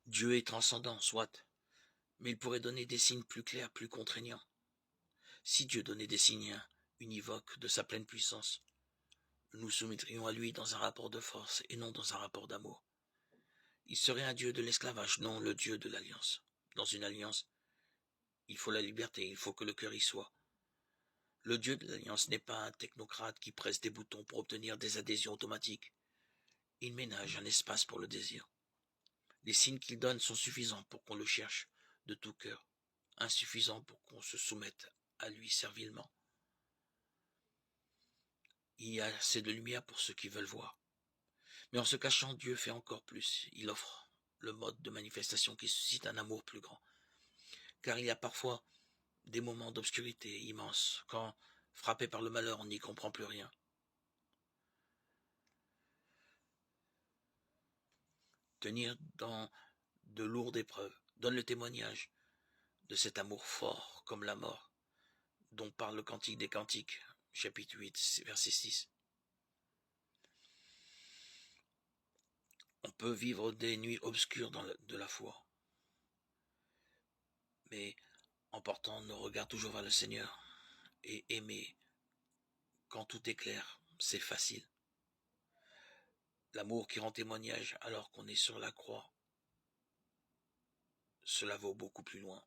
Dieu est transcendant, soit, mais il pourrait donner des signes plus clairs, plus contraignants. Si Dieu donnait des signes univoques de sa pleine puissance, nous nous soumettrions à lui dans un rapport de force et non dans un rapport d'amour. Il serait un Dieu de l'esclavage, non le Dieu de l'alliance. Dans une alliance, il faut la liberté, il faut que le cœur y soit. Le Dieu de l'alliance n'est pas un technocrate qui presse des boutons pour obtenir des adhésions automatiques. Il ménage un espace pour le désir. Les signes qu'il donne sont suffisants pour qu'on le cherche de tout cœur, insuffisants pour qu'on se soumette à lui servilement. Il y a assez de lumière pour ceux qui veulent voir. Mais en se cachant, Dieu fait encore plus. Il offre le mode de manifestation qui suscite un amour plus grand. Car il y a parfois des moments d'obscurité immenses, quand, frappé par le malheur, on n'y comprend plus rien. Tenir dans de lourdes épreuves donne le témoignage de cet amour fort comme la mort, dont parle le Cantique des Cantiques, chapitre 8, verset 6. On peut vivre des nuits obscures de la foi, mais en portant nos regards toujours vers le Seigneur et aimer quand tout est clair, c'est facile. L'amour qui rend témoignage alors qu'on est sur la croix, cela vaut beaucoup plus loin.